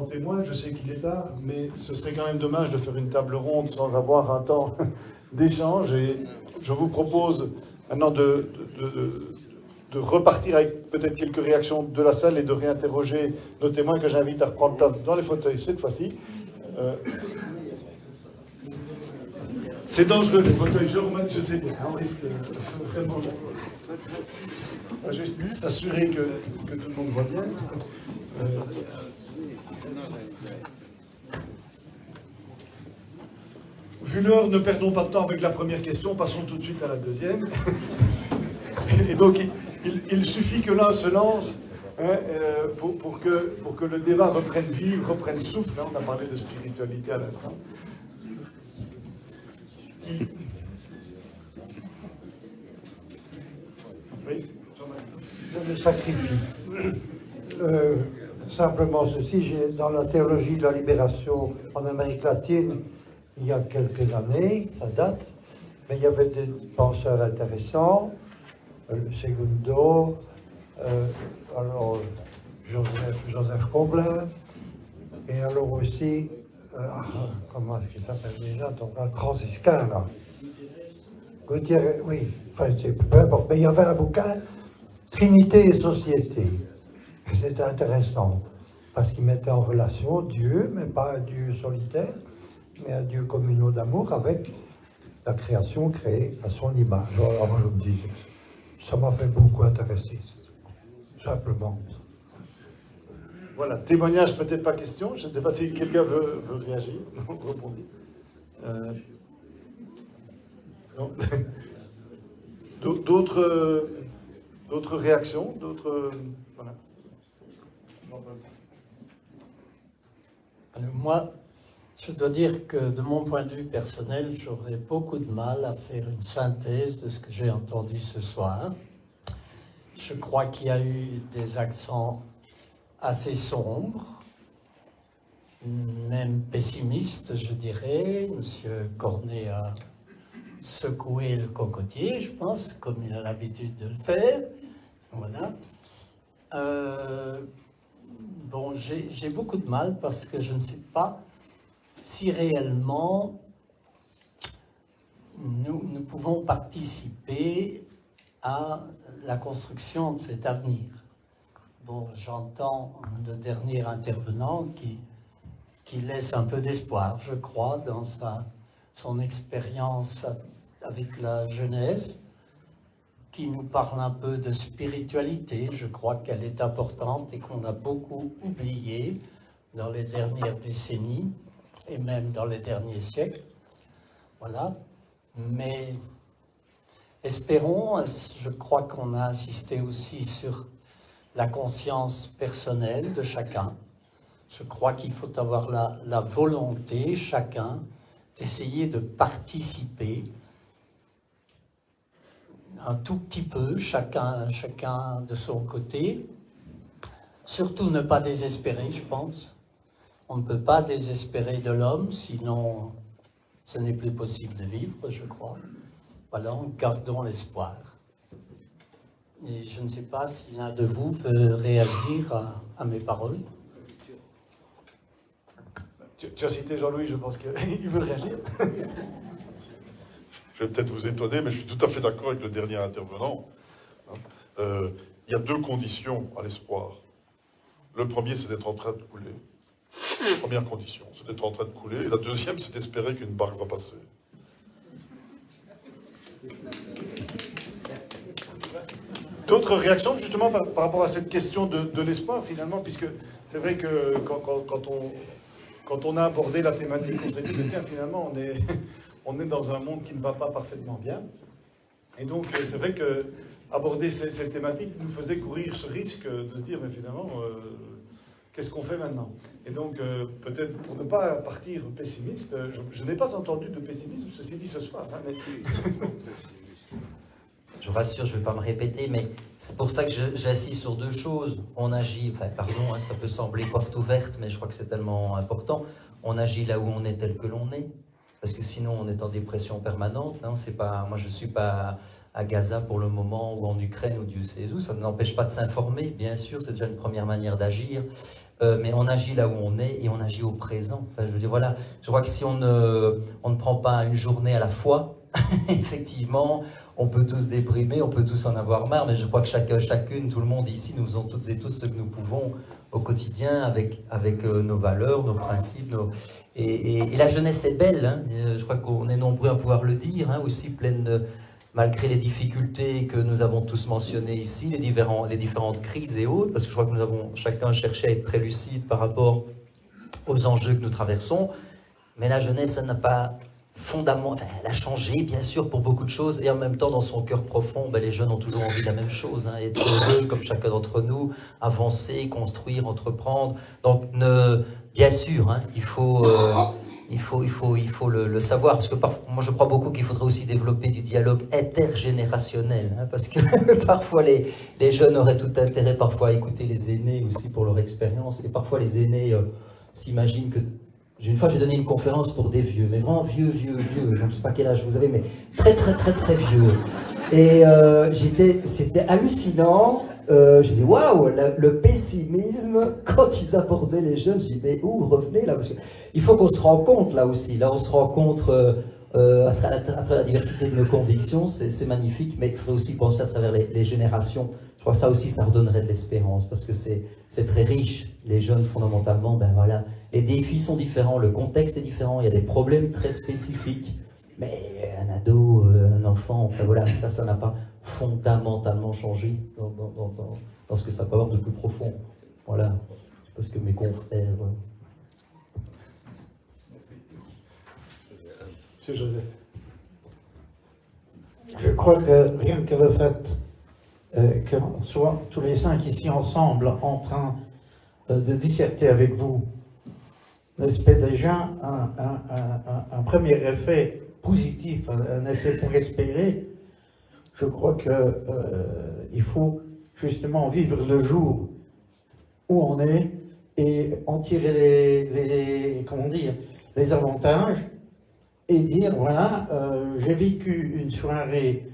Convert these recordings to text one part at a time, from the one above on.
en témoigne. Je sais qu'il est tard, mais ce serait quand même dommage de faire une table ronde sans avoir un temps d'échange. Et je vous propose maintenant de repartir avec peut-être quelques réactions de la salle et de réinterroger nos témoins que j'invite à reprendre place dans les fauteuils cette fois-ci. C'est dangereux les fauteuils, je sais bien, on risque vraiment... On va juste s'assurer que tout le monde voit bien. Vu l'heure, ne perdons pas de temps avec la première question, passons tout de suite à la deuxième. Et donc, il suffit que l'un se lance hein, pour que le débat reprenne vie, reprenne souffle. Hein, on a parlé de spiritualité à l'instant. Oui. Je me sacrifie. Simplement ceci, dans la théologie de la libération en Amérique latine, il y a quelques années, ça date, mais il y avait des penseurs intéressants, Segundo, alors Joseph Comblain, et alors aussi, comment est-ce qu'il s'appelle déjà, ton frère franciscain, là. Gutiérrez, oui, enfin, peu importe, mais il y avait un bouquin, Trinité et Société. Et c'était intéressant, parce qu'il mettait en relation Dieu, mais pas un Dieu solitaire, mais un Dieu communaux d'amour avec la création créée à son image. Alors je me dis, ça m'a fait beaucoup intéresser, simplement. Voilà, témoignage peut-être pas question, je ne sais pas si quelqu'un veut réagir, répondre. Non. D'autres réactions, d'autres... Voilà. Alors moi, je dois dire que de mon point de vue personnel, j'aurais beaucoup de mal à faire une synthèse de ce que j'ai entendu ce soir. Je crois qu'il y a eu des accents assez sombres, même pessimistes, je dirais. Monsieur Cornet a secoué le cocotier, je pense, comme il a l'habitude de le faire. Voilà. Bon, j'ai beaucoup de mal parce que je ne sais pas si réellement nous pouvons participer à la construction de cet avenir. Bon, j'entends le dernier intervenant qui laisse un peu d'espoir, je crois, dans son expérience avec la jeunesse, qui nous parle un peu de spiritualité. Je crois qu'elle est importante et qu'on a beaucoup oublié dans les dernières décennies et même dans les derniers siècles. Voilà. Mais espérons, je crois qu'on a insisté aussi sur la conscience personnelle de chacun. Je crois qu'il faut avoir la volonté, chacun, d'essayer de participer un tout petit peu, chacun de son côté. Surtout ne pas désespérer, je pense. On ne peut pas désespérer de l'homme, sinon ce n'est plus possible de vivre, je crois. Voilà, gardons l'espoir. Et je ne sais pas si l'un de vous veut réagir à mes paroles. Tu as cité Jean-Louis, je pense qu'il veut réagir. Je vais peut-être vous étonner, mais je suis tout à fait d'accord avec le dernier intervenant. Il y a deux conditions à l'espoir. Le premier, c'est d'être en train de couler. Première condition, c'est d'être en train de couler. Et la deuxième, c'est d'espérer qu'une barque va passer. D'autres réactions, justement, par rapport à cette question de l'espoir, finalement, puisque c'est vrai que quand on a abordé la thématique, on s'est dit, tiens, finalement, on est dans un monde qui ne va pas parfaitement bien. Et donc, c'est vrai que aborder cette thématique nous faisait courir ce risque de se dire, mais finalement, qu'est-ce qu'on fait maintenant? Et donc, peut-être pour ne pas partir pessimiste, je n'ai pas entendu de pessimisme, ceci dit ce soir. Hein, mais... Je vous rassure, je ne vais pas me répéter, mais c'est pour ça que j'insiste sur deux choses. On agit, enfin, pardon, hein, ça peut sembler porte ouverte, mais je crois que c'est tellement important. On agit là où on est tel que l'on est. Parce que sinon, on est en dépression permanente. Hein, moi, je ne suis pas à Gaza pour le moment, ou en Ukraine, ou Dieu sait où. Ça ne n'empêche pas de s'informer, bien sûr, c'est déjà une première manière d'agir. mais on agit là où on est et on agit au présent. Enfin, je veux dire, voilà, je crois que si on ne prend pas une journée à la fois, effectivement, on peut tous déprimer, on peut tous en avoir marre, mais je crois que chacune, tout le monde ici, nous faisons toutes et tous ce que nous pouvons au quotidien avec nos valeurs, nos principes. Et la jeunesse est belle, hein. Je crois qu'on est nombreux à pouvoir le dire, hein, aussi pleine de, malgré les difficultés que nous avons tous mentionnées ici, les différentes crises et autres, parce que je crois que nous avons chacun cherché à être très lucide par rapport aux enjeux que nous traversons, mais la jeunesse, elle n'a pas fondamentalement, elle a changé bien sûr pour beaucoup de choses, et en même temps dans son cœur profond, ben, les jeunes ont toujours envie de la même chose, hein, être heureux comme chacun d'entre nous, avancer, construire, entreprendre. Donc bien sûr, hein, il faut le savoir, parce que parfois, moi je crois beaucoup qu'il faudrait aussi développer du dialogue intergénérationnel, hein, parce que parfois les jeunes auraient tout intérêt parfois à écouter les aînés aussi pour leur expérience, et parfois les aînés s'imaginent que... Une fois, j'ai donné une conférence pour des vieux, mais vraiment vieux, je ne sais pas quel âge vous avez, mais très vieux. Et c'était hallucinant. J'ai dit, waouh, le pessimisme, quand ils abordaient les jeunes, j'ai dit, mais où, revenez là, parce qu'il faut qu'on se rencontre là aussi. Là, on se rencontre à travers la diversité de nos convictions, c'est magnifique, mais il faudrait aussi penser à travers les générations. Je crois que ça aussi, ça redonnerait de l'espérance, parce que c'est très riche. Les jeunes, fondamentalement, ben voilà, les défis sont différents, le contexte est différent, il y a des problèmes très spécifiques, mais un ado, un enfant, enfin voilà, ça n'a pas fondamentalement changé dans ce que ça peut avoir de plus profond. Voilà, parce que mes confrères... Monsieur Joseph. Je crois que rien que le fait qu'on soit tous les 5 ici ensemble en train de disserter avec vous, c'est déjà un premier effet positif, un effet pour espérer. Je crois qu'il faut justement vivre le jour où on est et en tirer comment dire, les avantages et dire, voilà, j'ai vécu une soirée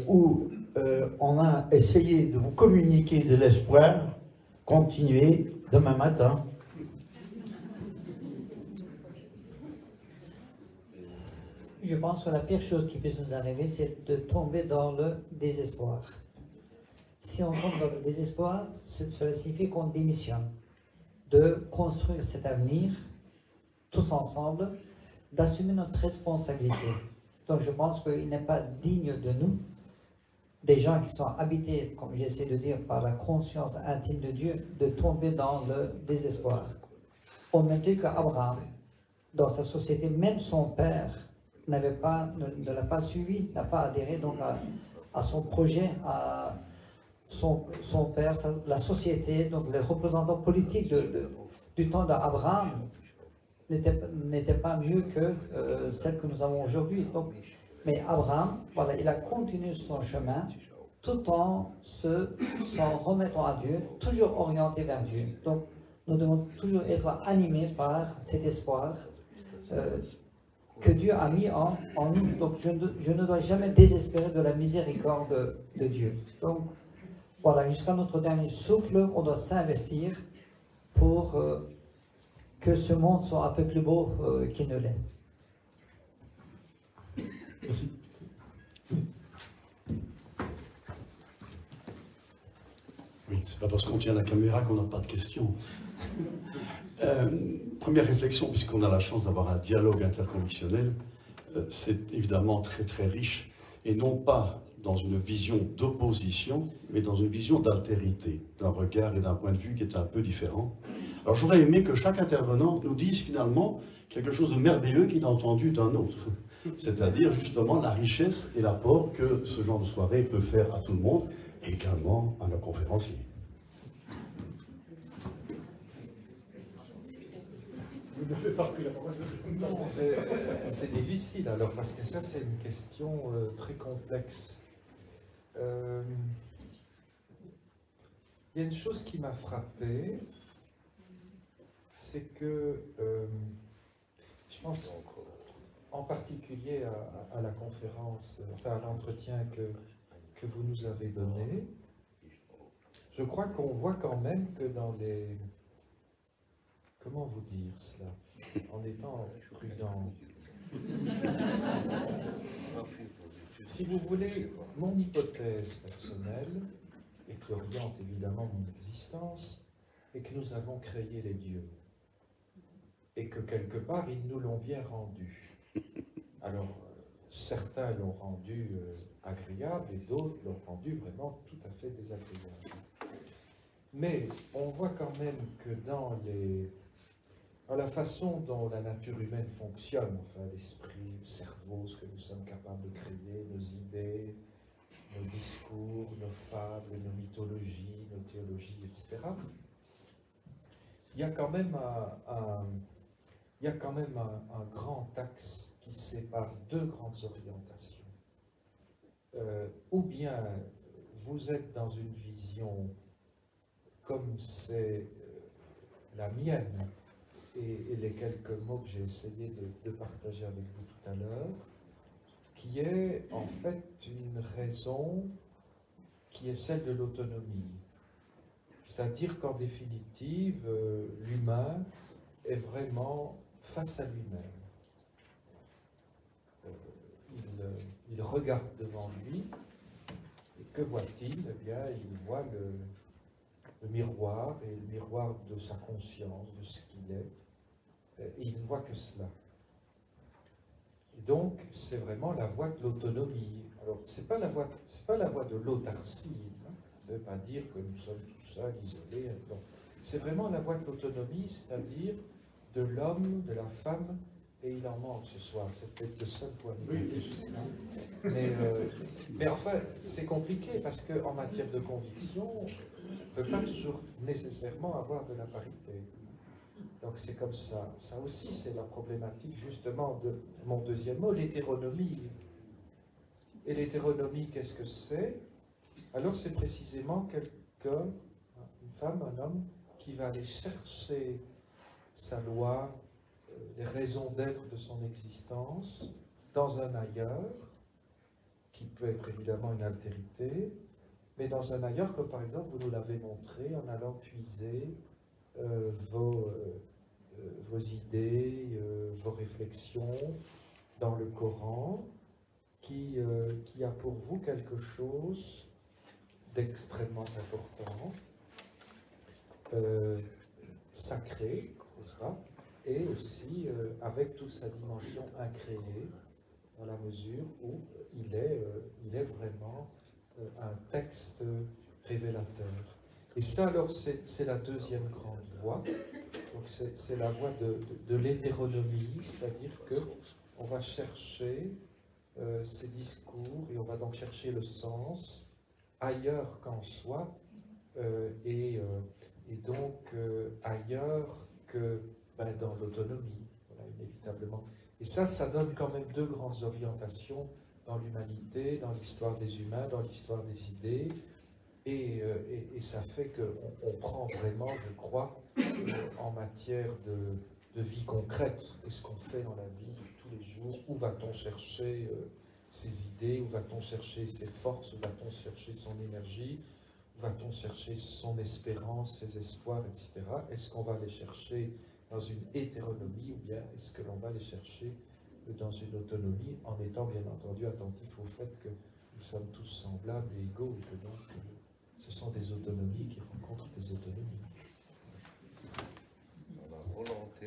où on a essayé de vous communiquer de l'espoir, continuez demain matin. Je pense que la pire chose qui puisse nous arriver, c'est de tomber dans le désespoir. Si on tombe dans le désespoir, cela signifie qu'on démissionne de construire cet avenir, tous ensemble, d'assumer notre responsabilité. Donc je pense qu'il n'est pas digne de nous, des gens qui sont habités, comme j'essaie de dire, par la conscience intime de Dieu, de tomber dans le désespoir. Au même titre qu'Abraham, dans sa société, même son père ne l'a pas suivi, n'a pas adhéré donc à son projet, à son père, la société, donc les représentants politiques du temps d'Abraham n'étaient pas mieux que celle que nous avons aujourd'hui. Mais Abraham, voilà, il a continué son chemin tout en s'en remettant à Dieu, toujours orienté vers Dieu. Donc nous devons toujours être animés par cet espoir que Dieu a mis en nous. Donc je ne dois jamais désespérer de la miséricorde de Dieu. Donc voilà, jusqu'à notre dernier souffle, on doit s'investir pour que ce monde soit un peu plus beau qu'il ne l'est. Merci. Oui, c'est pas parce qu'on tient la caméra qu'on n'a pas de questions. Première réflexion, puisqu'on a la chance d'avoir un dialogue interconvictionnel, c'est évidemment très riche, et non pas dans une vision d'opposition, mais dans une vision d'altérité, d'un regard et d'un point de vue qui est un peu différent. Alors j'aurais aimé que chaque intervenant nous dise finalement quelque chose de merveilleux qu'il a entendu d'un autre, c'est-à-dire justement la richesse et l'apport que ce genre de soirée peut faire à tout le monde, et également à nos conférenciers. Non, c'est difficile alors, parce que ça c'est une question très complexe. Il y a une chose qui m'a frappé, c'est que je pense en particulier à la conférence, enfin à l'entretien que vous nous avez donné, je crois qu'on voit quand même que dans comment vous dire cela, en étant prudent. Si vous voulez, mon hypothèse personnelle, et qui oriente évidemment mon existence, est que nous avons créé les dieux. Et que quelque part, ils nous l'ont bien rendu. Alors, certains l'ont rendu agréable et d'autres l'ont rendu vraiment tout à fait désagréable. Mais on voit quand même que dans la façon dont la nature humaine fonctionne, enfin l'esprit, le cerveau, ce que nous sommes capables de créer, nos idées, nos discours, nos fables, nos mythologies, nos théologies, etc., il y a quand même un grand axe qui sépare deux grandes orientations. Ou bien vous êtes dans une vision comme c'est la mienne, et les quelques mots que j'ai essayé de partager avec vous tout à l'heure, qui est en fait une raison qui est celle de l'autonomie. C'est-à-dire qu'en définitive, l'humain est vraiment face à lui-même. Il regarde devant lui, et que voit-il? Eh bien, il voit le miroir, et le miroir de sa conscience, de ce qu'il est, et il ne voit que cela. Et donc, c'est vraiment la voie de l'autonomie. Alors, c'est pas la voie de l'autarcie, hein. Ça ne veut pas dire que nous sommes tout seuls, isolés. C'est vraiment la voie de l'autonomie, c'est-à-dire de l'homme, de la femme, et il en manque ce soir, c'est peut-être le seul point négatif. Mais enfin, c'est compliqué, parce qu'en matière de conviction, on ne peut pas toujours nécessairement avoir de la parité. Donc c'est comme ça. Ça aussi, c'est la problématique, justement, de mon deuxième mot, l'hétéronomie. Et l'hétéronomie, qu'est-ce que c'est? Alors c'est précisément quelqu'un, une femme, un homme, qui va aller chercher sa loi, les raisons d'être de son existence, dans un ailleurs, qui peut être évidemment une altérité, mais dans un ailleurs, comme par exemple, vous nous l'avez montré, en allant puiser vos idées, vos réflexions dans le Coran, qui a pour vous quelque chose d'extrêmement important, sacré, n'est-ce pas? Et aussi avec toute sa dimension incréée, dans la mesure où il est vraiment un texte révélateur. Et ça, alors, c'est la deuxième grande voie. Donc, c'est la voie de l'hétéronomie, c'est-à-dire qu'on va chercher ces discours et on va donc chercher le sens ailleurs qu'en soi, et donc ailleurs que dans l'autonomie, voilà, inévitablement. Et ça donne quand même deux grandes orientations dans l'humanité, dans l'histoire des humains, dans l'histoire des idées, et ça fait qu'on prend vraiment, je crois, en matière de vie concrète, qu'est-ce qu'on fait dans la vie de tous les jours, où va-t-on chercher ses idées, où va-t-on chercher ses forces, où va-t-on chercher son énergie, où va-t-on chercher son espérance, ses espoirs, etc. Est-ce qu'on va les chercher dans une hétéronomie, ou bien est-ce que l'on va les chercher dans une autonomie, en étant bien entendu attentif au fait que nous sommes tous semblables et égaux, et que donc ce sont des autonomies qui rencontrent des autonomies.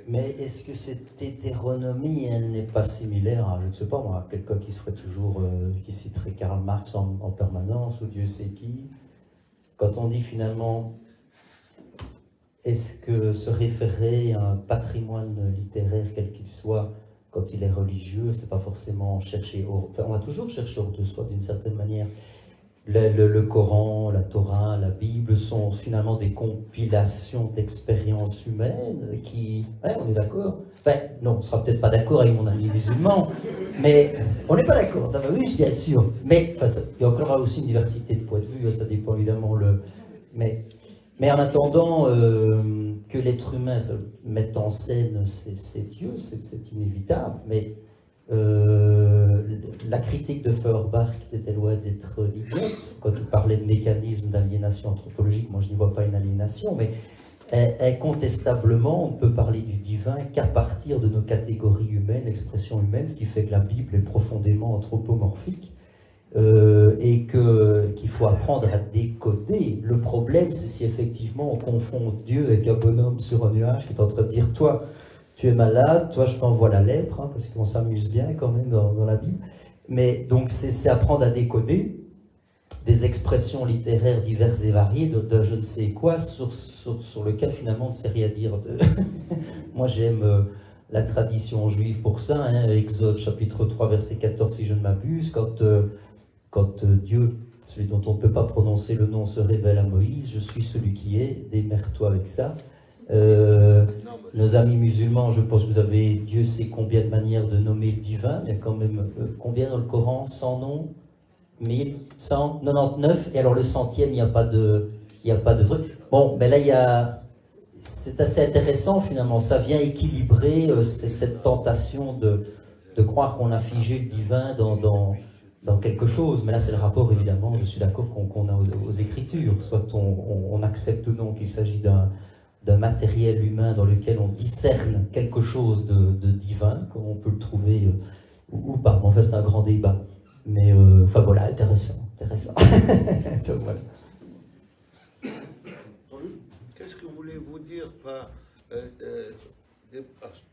Mais est-ce que cette hétéronomie, elle n'est pas similaire à, je ne sais pas moi, quelqu'un qui se ferait toujours, qui citerait Karl Marx en permanence, ou Dieu sait qui, quand on dit finalement, est-ce que se référer à un patrimoine littéraire, quel qu'il soit, quand il est religieux, c'est pas forcément chercher, enfin on va toujours chercher hors de soi d'une certaine manière. Le Coran, la Torah, la Bible sont finalement des compilations d'expériences humaines qui... Ouais, on est d'accord. Enfin, non, on ne sera peut-être pas d'accord avec mon ami musulman, mais on n'est pas d'accord, ça va, oui, bien sûr. Mais enfin, il y a encore aussi une diversité de points de vue, ça dépend évidemment. Mais en attendant que l'être humain se mette en scène, c'est Dieu, c'est inévitable, mais... la critique de Feuerbach était loin d'être idiote quand il parlait de mécanisme d'aliénation anthropologique. Moi je n'y vois pas une aliénation, mais incontestablement, on ne peut parler du divin qu'à partir de nos catégories humaines, expressions humaines, ce qui fait que la Bible est profondément anthropomorphique et qu'il faut apprendre à décoder. Le problème, c'est si effectivement on confond Dieu avec un bonhomme sur un nuage qui est en train de dire « toi, tu es malade, toi, je t'envoie la lèpre hein, parce qu'on s'amuse bien quand même dans la Bible. Mais donc, c'est apprendre à décoder des expressions littéraires diverses et variées de je ne sais quoi sur lequel finalement on ne sait rien dire. Moi j'aime la tradition juive pour ça, hein, Exode chapitre 3 verset 14 si je ne m'abuse, quand Dieu, celui dont on ne peut pas prononcer le nom, se révèle à Moïse, je suis celui qui est, démerde-toi avec ça. Nos amis musulmans, je pense que vous avez Dieu sait combien de manières de nommer le divin, il y a quand même combien dans le Coran, 100 noms 1199, et alors le centième, il n'y a pas de truc. Bon, ben là, c'est assez intéressant finalement, ça vient équilibrer cette tentation de croire qu'on a figé le divin dans quelque chose, mais là c'est le rapport évidemment, je suis d'accord qu'on a aux Écritures, soit on accepte ou non qu'il s'agit d'un matériel humain dans lequel on discerne quelque chose de divin, comme on peut le trouver ou pas, en fait c'est un grand débat. Mais enfin voilà, intéressant. Donc, voilà. Qu'est-ce que voulez-vous dire par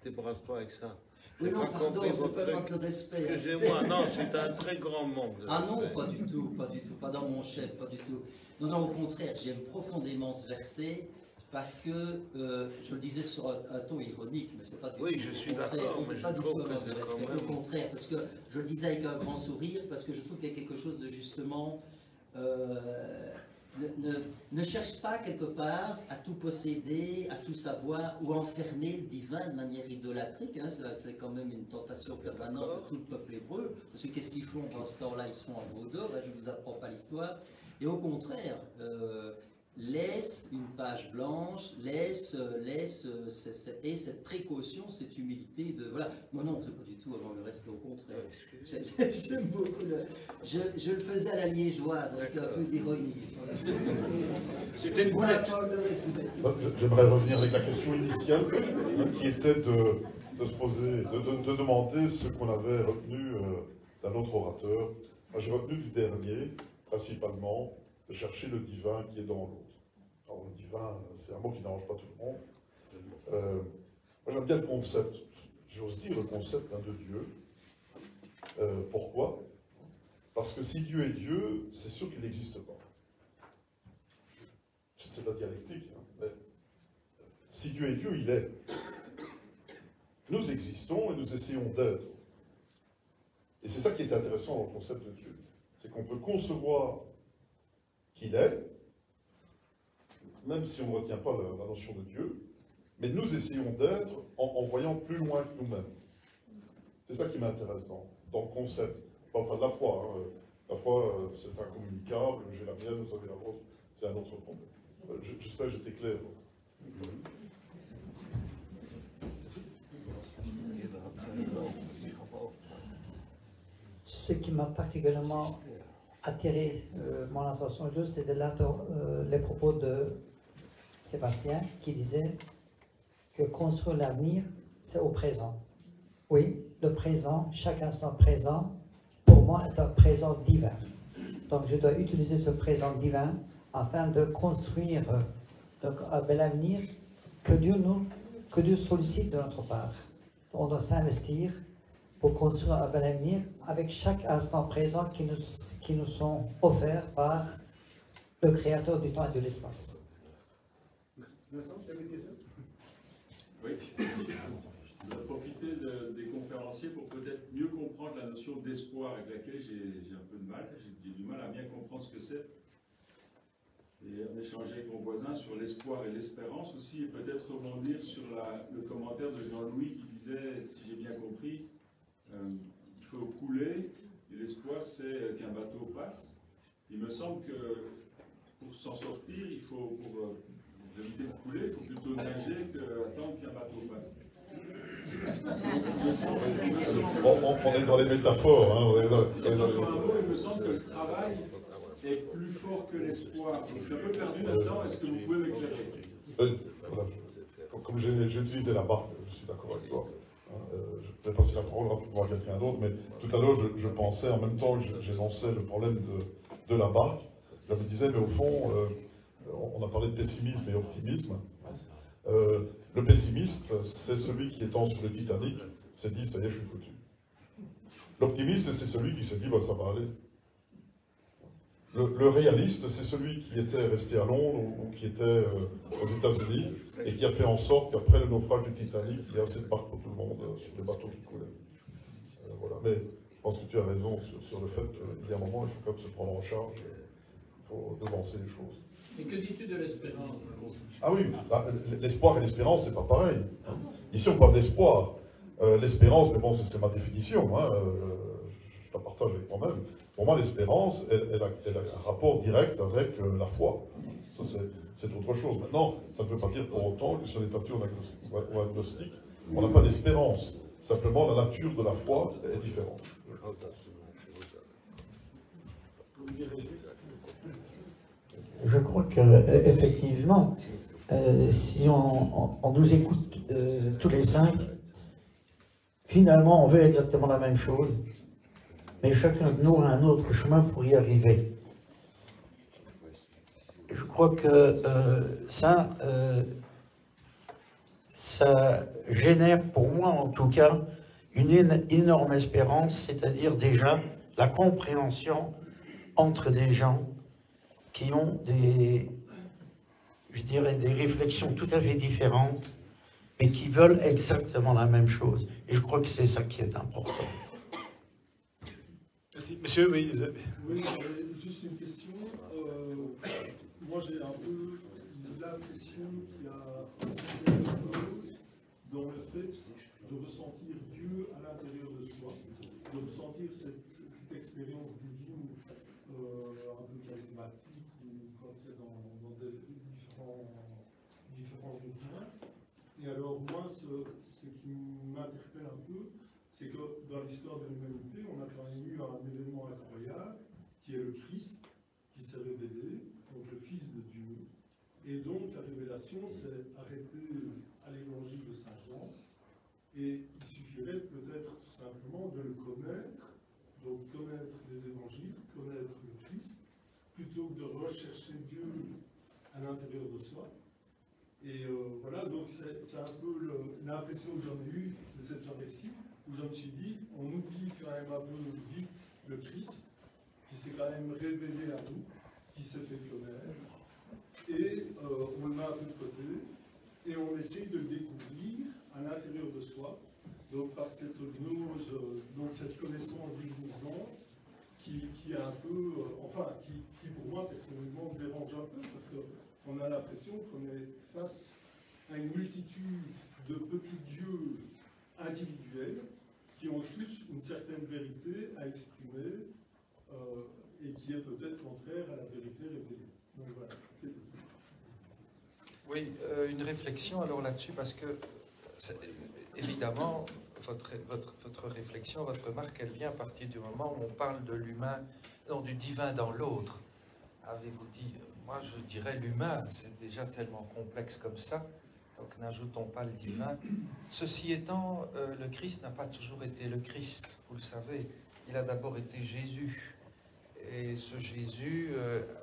débrasse-toi avec ça? Oui, non, pardon, c'est pas manque de respect. Excusez-moi, non, c'est un très grand manque de respect. Ah non, pas du tout, pas dans mon chef, pas du tout. Non, au contraire, j'aime profondément ce verset parce que, je le disais sur un ton ironique, mais c'est pas du tout. Oui, je suis d'accord, mais pas du tout un manque de respect. même... Au contraire, parce que je le disais avec un grand sourire, parce que je trouve qu'il y a quelque chose de justement... Ne cherche pas quelque part à tout posséder, à tout savoir ou enfermer le divin de manière idolâtrique. Hein, c'est quand même une tentation permanente de tout le peuple hébreu. Parce que qu'est-ce qu'ils font dans ce temps-là? Ils sont en veau d'or, je ne vous apprends pas l'histoire. Et au contraire, laisse une page blanche, laisse cette précaution, cette humilité de... Voilà. Non, c'est pas du tout avant le respect, au contraire. J'aime beaucoup je le faisais à la liégeoise, avec un peu d'ironie. C'était une boulette. J'aimerais revenir avec la question initiale, qui était de se poser, de demander ce qu'on avait retenu d'un autre orateur. Moi, j'ai retenu du dernier, principalement, de chercher le divin qui est dans l'autre. Alors, le divin, c'est un mot qui n'arrange pas tout le monde. Moi, j'aime bien le concept, j'ose dire le concept de Dieu. Pourquoi? Parce que si Dieu est Dieu, c'est sûr qu'il n'existe pas. C'est la dialectique. Hein, mais si Dieu est Dieu, il est. Nous existons et nous essayons d'être. Et c'est ça qui est intéressant dans le concept de Dieu. C'est qu'on peut concevoir qu'il est, même si on ne retient pas la notion de Dieu, mais nous essayons d'être en voyant plus loin que nous-mêmes. C'est ça qui m'intéresse dans le concept. Pas de la foi. Hein. La foi, c'est incommunicable, j'ai la mienne, vous avez la vôtre, c'est un autre problème. J'espère que j'étais clair. Ce qui m'a particulièrement attiré mon attention juste, c'était les propos de Sébastien qui disait que construire l'avenir, c'est au présent. Oui, le présent, chaque instant présent, pour moi, est un présent divin. Donc je dois utiliser ce présent divin afin de construire donc, un bel avenir que Dieu sollicite de notre part. On doit s'investir pour construire un bel avenir avec chaque instant présent qui nous sont offerts par le Créateur du temps et de l'espace. Vincent, tu avais une question? Oui. Je vais profiter des conférenciers pour peut-être mieux comprendre la notion d'espoir avec laquelle j'ai un peu de mal. J'ai du mal à bien comprendre ce que c'est. Et on échangeait avec mon voisin sur l'espoir et l'espérance aussi, et peut-être rebondir sur le commentaire de Jean-Louis qui disait, si j'ai bien compris, il faut couler, et l'espoir c'est qu'un bateau passe. Il me semble que pour s'en sortir, il faut, pour éviter de couler, il faut plutôt nager qu'attendre qu'un bateau passe. On est dans les métaphores. Hein, il me semble que le travail est plus fort que l'espoir. Je suis un peu perdu là-dedans, est-ce que vous pouvez m'éclairer? comme j'ai utilisé la barque, je suis d'accord avec toi. Je vais passer la parole rapidement à quelqu'un d'autre, mais tout à l'heure, je pensais, en même temps que j'énonçais le problème de la barque, je me disais, mais au fond, on a parlé de pessimisme et optimisme. Le pessimiste, c'est celui qui étant sur le Titanic, s'est dit, ça y est, je suis foutu. L'optimiste, c'est celui qui se dit, bah, ça va aller. Le réaliste, c'est celui qui était resté à Londres ou qui était aux États-Unis et qui a fait en sorte qu'après le naufrage du Titanic, il y a assez de barques pour tout le monde sur les bateaux qui coulaient. Voilà. Mais je pense que tu as raison sur le fait qu'il y a un moment, il faut quand même se prendre en charge pour devancer les choses. Et que dis-tu de l'espérance? Ah oui, l'espoir et l'espérance, c'est pas pareil. Ici, on parle d'espoir. L'espérance, mais bon, c'est ma définition, hein, je la partage avec moi-même. Pour moi, l'espérance, elle a un rapport direct avec la foi. Ça, c'est autre chose. Maintenant, ça ne veut pas dire pour autant que sur les athées ou agnostiques, on n'a pas d'espérance. Simplement, la nature de la foi est différente. Je crois qu'effectivement, si on nous écoute tous les 5, finalement, on veut exactement la même chose, mais chacun de nous a un autre chemin pour y arriver. Je crois que ça génère, pour moi en tout cas, une énorme espérance, c'est-à-dire déjà la compréhension entre des gens qui ont je dirais, des réflexions tout à fait différentes, mais qui veulent exactement la même chose. Et je crois que c'est ça qui est important. Merci. Monsieur, oui. Oui, juste une question. Moi, j'ai un peu l'impression qu'il y a quelque chose dans le fait de ressentir Dieu à l'intérieur de soi, de ressentir cette expérience divine un peu charismatique ou quand il y a dans des différents mouvements. Et alors, moi, ce qui m'interpelle un peu, c'est que dans l'histoire de l'humanité, on a quand même eu un événement incroyable qui est le Christ qui s'est révélé, donc le Fils de Dieu. Et donc la révélation s'est arrêtée à l'évangile de Saint Jean. Et il suffirait peut-être tout simplement de le connaître, donc connaître les évangiles, connaître le Christ, plutôt que de rechercher Dieu à l'intérieur de soi. Et voilà, donc c'est un peu l'impression que j'en ai eue de cette soirée-ci, où je me suis dit, on oublie quand même un peu vite le Christ, qui s'est quand même révélé à nous, qui s'est fait connaître, et on le met un peu de côté, et on essaye de le découvrir à l'intérieur de soi, donc par cette gnose, donc cette connaissance divinisante, qui est un peu, enfin, qui pour moi personnellement me dérange un peu, parce qu'on a l'impression qu'on est face à une multitude de petits dieux individuels qui ont tous une certaine vérité à exprimer et qui est peut-être contraire à la vérité révélée. Donc voilà, c'est tout. Oui, une réflexion alors là-dessus, parce que évidemment, votre réflexion, votre remarque, elle vient à partir du moment où on parle de l'humain, non, du divin dans l'autre. Avez-vous dit, moi je dirais l'humain, c'est déjà tellement complexe comme ça, donc n'ajoutons pas le divin. Ceci étant, le Christ n'a pas toujours été le Christ, vous le savez. Il a d'abord été Jésus. Et ce Jésus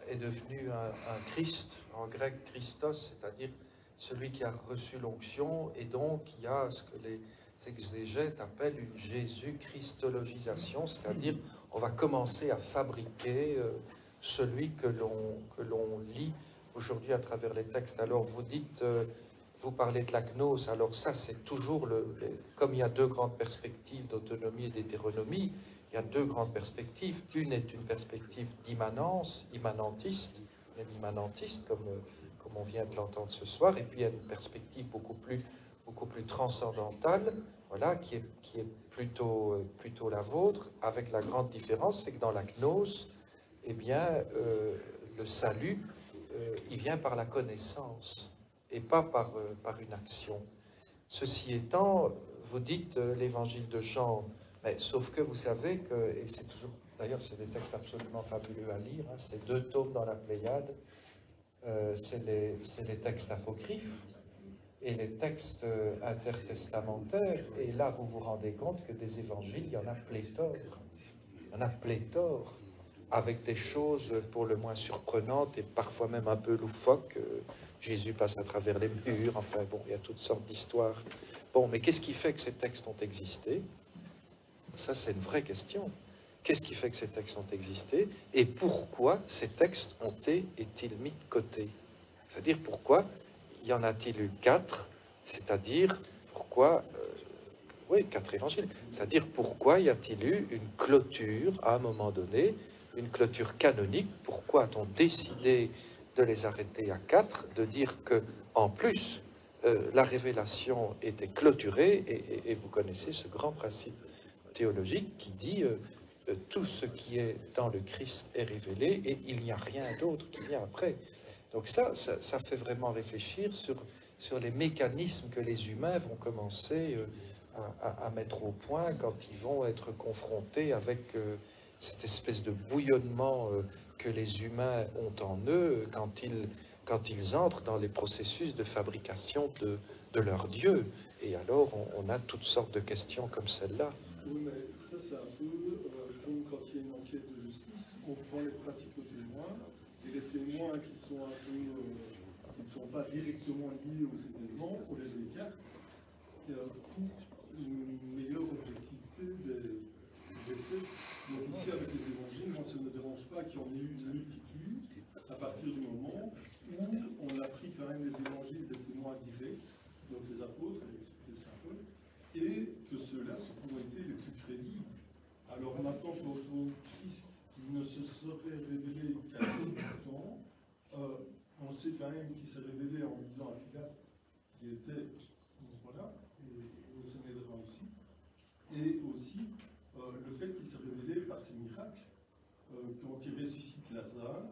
est devenu un Christ, en grec Christos, c'est-à-dire celui qui a reçu l'onction, et donc il y a ce que les exégètes appellent une Jésus-christologisation, c'est-à-dire on va commencer à fabriquer celui que l'on lit aujourd'hui à travers les textes. Alors vous dites, vous parlez de la gnose, alors ça c'est toujours, comme il y a deux grandes perspectives d'autonomie et d'hétéronomie, il y a deux grandes perspectives. Une est une perspective d'immanence, immanentiste, même immanentiste, comme on vient de l'entendre ce soir, et puis il y a une perspective beaucoup plus transcendantale, voilà, qui est plutôt la vôtre, avec la grande différence, c'est que dans la gnose, eh bien, le salut, il vient par la connaissance, et pas par une action. Ceci étant, vous dites l'évangile de Jean, mais, sauf que vous savez que, et c'est toujours, d'ailleurs c'est des textes absolument fabuleux à lire, hein, c'est 2 tomes dans la Pléiade, c'est les textes apocryphes, et les textes intertestamentaires, et là vous vous rendez compte que des évangiles, il y en a pléthore. Il y en a pléthore, avec des choses pour le moins surprenantes et parfois même un peu loufoques. Jésus passe à travers les murs, enfin bon, il y a toutes sortes d'histoires. Bon, mais qu'est-ce qui fait que ces textes ont existé? Ça, c'est une vraie question. Qu'est-ce qui fait que ces textes ont existé? Et pourquoi ces textes ont-ils mis de côté? C'est-à-dire, pourquoi y en a-t-il eu 4? C'est-à-dire, pourquoi... oui, 4 évangiles. C'est-à-dire, pourquoi y a-t-il eu une clôture, à un moment donné, une clôture canonique? Pourquoi a-t-on décidé de les arrêter à 4, de dire que, en plus, la révélation était clôturée, et vous connaissez ce grand principe théologique qui dit tout ce qui est dans le Christ est révélé et il n'y a rien d'autre qui vient après. Donc ça fait vraiment réfléchir sur les mécanismes que les humains vont commencer à mettre au point quand ils vont être confrontés avec cette espèce de bouillonnement que les humains ont en eux quand ils entrent dans les processus de fabrication de leur Dieu. Et alors, on a toutes sortes de questions comme celle-là. Oui, mais ça, c'est un peu comme quand il y a une enquête de justice, on prend les principaux témoins, et les témoins qui sont un peu, qui ne sont pas directement liés aux événements, on les écarte, pour une meilleure objectivité des faits. Donc ici, avec les évangiles, moi, ça ne me dérange pas qu'il y en ait eu une multitude à partir du moment où on a pris quand même les évangiles des témoins directs, donc les apôtres, les symboles, et que ceux-là ont été les plus crédibles. Alors maintenant, quant au Christ qui ne se serait révélé qu'à la du temps, on sait quand même qu'il s'est révélé en disant à Pilate qui était, voilà, et au Sanhédrin ici, et aussi le fait qu'il s'est révélé par ses miracles, quand il ressuscite Lazare,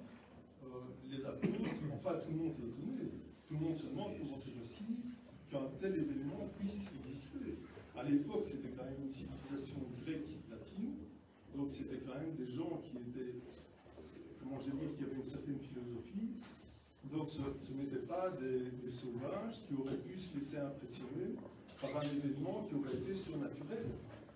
les apôtres, enfin tout le monde est étonné, tout le monde se demande comment c'est possible qu'un tel événement puisse exister. À l'époque, c'était quand même une civilisation grecque latine, donc c'était quand même des gens qui étaient, comment je vais dire, qui avaient une certaine philosophie, donc ce n'étaient pas des sauvages qui auraient pu se laisser impressionner par un événement qui aurait été surnaturel.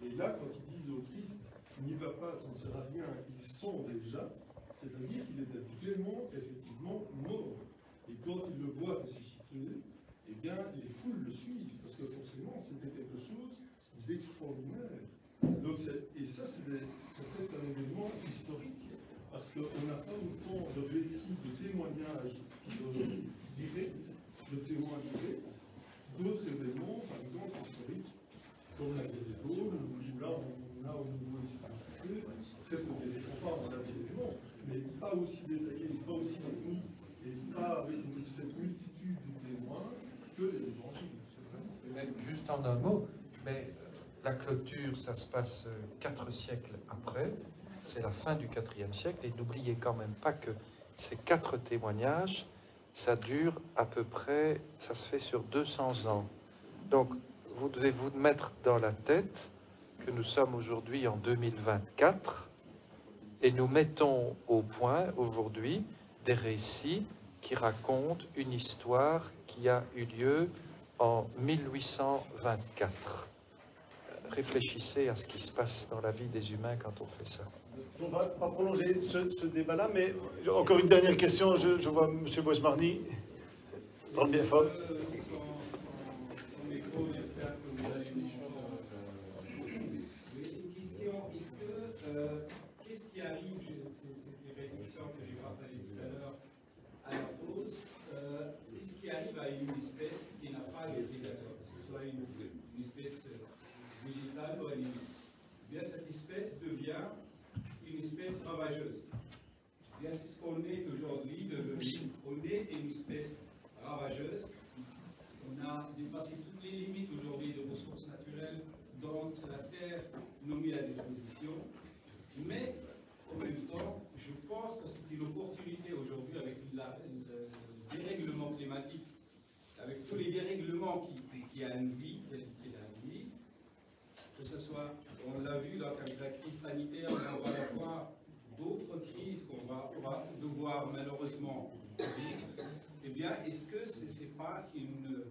Et là, quand ils disent au Christ, n'y va pas, ça ne sert à rien, ils sont déjà, c'est-à-dire qu'il était vraiment, effectivement, mort. Et quand ils le voient ressusciter, eh bien, les foules le suivent, parce que forcément, c'était quelque chose d'extraordinaire. Donc, et ça, c'est presque un événement historique, parce qu'on n'a pas autant de récits, de témoignages directs, de témoins directs, d'autres événements, par exemple, historiques, comme la guerre des Gaules, où là, on a au niveau historique très peu d'éléments, enfin, on a des éléments, mais pas aussi détaillés, pas aussi techniques, et pas avec cette multitude de témoins que les évangiles. Juste en un mot, mais la clôture, ça se passe 4 siècles après, c'est la fin du IVe siècle, et n'oubliez quand même pas que ces 4 témoignages, ça dure à peu près, ça se fait sur 200 ans. Donc, vous devez vous mettre dans la tête que nous sommes aujourd'hui en 2024, et nous mettons au point aujourd'hui des récits qui racontent une histoire qui a eu lieu en 1824. Réfléchissez à ce qui se passe dans la vie des humains quand on fait ça. On ne va pas prolonger ce débat-là, mais encore une dernière question. Je vois M. Boismarny. Parle bien fort. Une question, qu'est-ce qui arrive, c'est une réflexion que j'ai partagée tout à l'heure à la pause, qu'est-ce qui arrive à une espèce qui n'a pas les prédateurs, que ce soit une espèce végétale ou animale? Bien, cette espèce devient une espèce ravageuse. Bien, c'est ce qu'on est aujourd'hui devenu. On est une espèce ravageuse. On a dépassé toutes les limites aujourd'hui de ressources naturelles dont la Terre nous met à disposition. Mais, en même temps, je pense que c'est une opportunité aujourd'hui avec le dérèglement climatique, avec tous les dérèglements qui induit, que ce soit, on l'a vu donc avec la crise sanitaire, on va avoir d'autres crises qu'on va devoir malheureusement vivre. Eh bien, est-ce que ce n'est pas une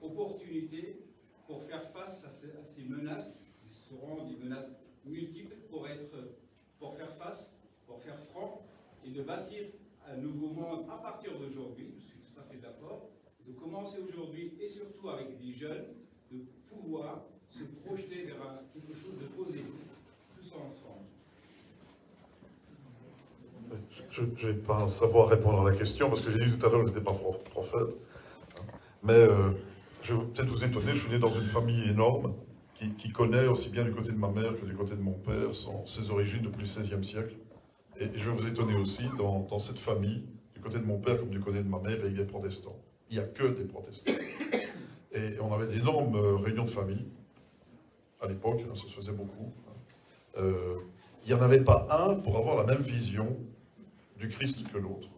opportunité pour faire face à ces menaces, qui seront des menaces multiples, pour faire face, pour faire front et de bâtir un nouveau monde à partir d'aujourd'hui, je suis tout à fait d'accord, de commencer aujourd'hui et surtout avec des jeunes, de pouvoir se projeter vers quelque chose de positif, tous ensemble. Je ne vais pas savoir répondre à la question, parce que j'ai dit tout à l'heure que je n'étais pas prophète. Mais je vais peut-être vous étonner, je suis né dans une famille énorme qui connaît aussi bien du côté de ma mère que du côté de mon père ses origines depuis le XVIe siècle. Et je vais vous étonner aussi, dans cette famille, du côté de mon père comme du côté de ma mère, il y a des protestants. Il n'y a que des protestants. Et on avait d'énormes réunions de famille, à l'époque, ça se faisait beaucoup. Il n'y en avait pas un pour avoir la même vision du Christ que l'autre.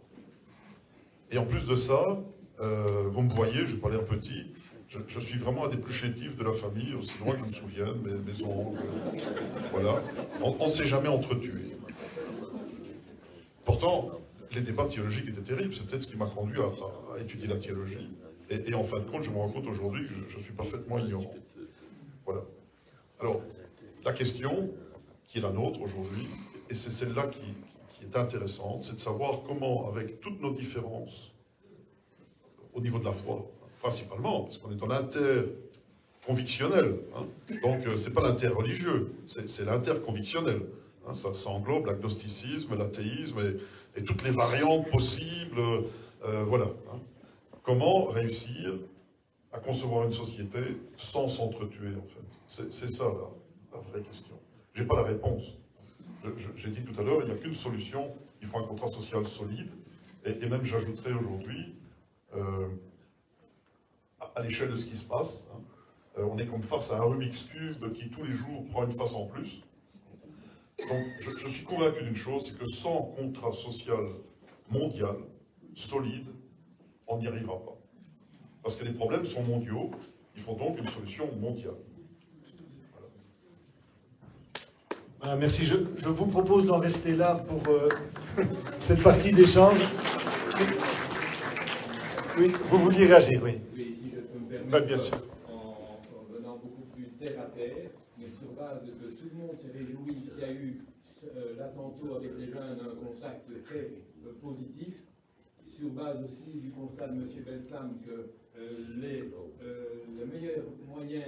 Et en plus de ça, vous me voyez, je vais pas l'air petit, je suis vraiment un des plus chétifs de la famille, aussi loin que je me souvienne, mes oncles, voilà. On ne s'est jamais entretués. Pourtant, les débats théologiques étaient terribles, c'est peut-être ce qui m'a conduit à étudier la théologie. Et en fin de compte, je me rends compte aujourd'hui que je suis parfaitement ignorant. Voilà. Alors, la question qui est la nôtre aujourd'hui, et c'est celle-là qui est intéressante, c'est de savoir comment, avec toutes nos différences, au niveau de la foi, principalement, parce qu'on est dans l'inter-convictionnel, hein, donc c'est pas l'inter-religieux, c'est l'inter-convictionnel. Hein, ça englobe l'agnosticisme, l'athéisme et toutes les variantes possibles, voilà. Hein. Comment réussir à concevoir une société sans s'entretuer, en fait? C'est ça la vraie question. J'ai pas la réponse. J'ai dit tout à l'heure, il n'y a qu'une solution, il faut un contrat social solide, et même j'ajouterai aujourd'hui, à l'échelle de ce qui se passe, hein, on est comme face à un Rubik's Cube qui tous les jours prend une face en plus. Donc je suis convaincu d'une chose, c'est que sans contrat social mondial, solide, on n'y arrivera pas. Parce que les problèmes sont mondiaux, il faut donc une solution mondiale. Voilà, merci. Je vous propose d'en rester là pour cette partie d'échange. Oui, vous vouliez réagir, oui. Oui, si je peux me permettre, bien sûr. en venant beaucoup plus terre à terre, mais sur base de que tout le monde s'est réjoui qu'il y a eu là tantôt avec les jeunes un contact très positif, sur base aussi du constat de M. Beltrame que le meilleur moyen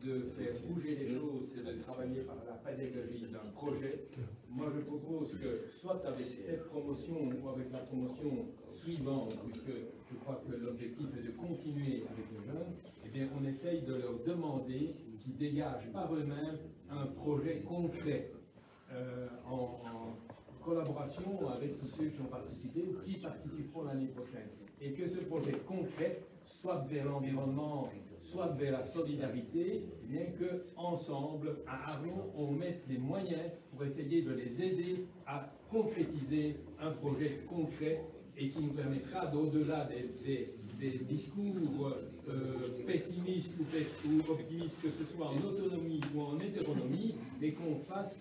de faire bouger les choses, c'est de travailler par la pédagogie d'un projet. Moi, je propose que, soit avec cette promotion ou avec la promotion suivante, puisque je crois que l'objectif est de continuer avec les jeunes, eh bien, on essaye de leur demander qu'ils dégagent par eux-mêmes un projet concret en collaboration avec tous ceux qui ont participé ou qui participeront l'année prochaine. Et que ce projet concret, soit vers l'environnement, soit vers la solidarité, bien qu'ensemble, à Arlon, on mette les moyens pour essayer de les aider à concrétiser un projet concret et qui nous permettra, d'au-delà des discours pessimistes ou optimistes, que ce soit en autonomie ou en hétéronomie, mais qu'on fasse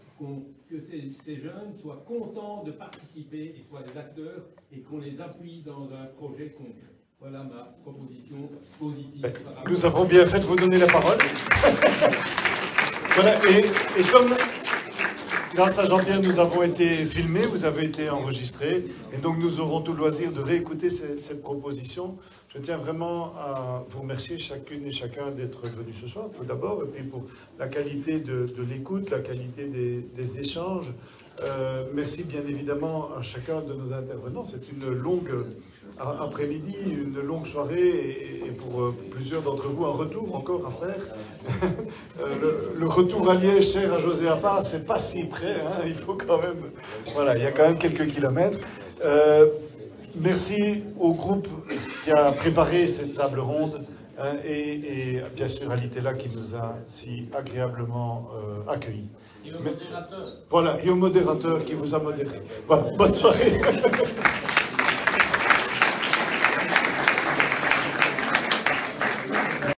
que ces jeunes soient contents de participer et soient des acteurs et qu'on les appuie dans un projet concret. Voilà ma proposition positive. Nous avons bien fait de vous donner la parole. Voilà, et comme grâce à Jean-Pierre, nous avons été filmés, vous avez été enregistrés, et donc nous aurons tout le loisir de réécouter cette proposition. Je tiens vraiment à vous remercier chacune et chacun d'être venus ce soir, tout d'abord, et puis pour la qualité de l'écoute, la qualité des échanges. Merci bien évidemment à chacun de nos intervenants. C'est une longue après-midi, une longue soirée, et pour plusieurs d'entre vous, un retour encore à faire. Le retour à Liège, cher à José Appart, c'est pas si près, hein, il faut quand même... Voilà, il y a quand même quelques kilomètres. Merci au groupe qui a préparé cette table ronde, hein, et bien sûr à Litella qui nous a si agréablement accueillis. Et au modérateur. Voilà, et au modérateur qui vous a modéré. Voilà, bonne soirée.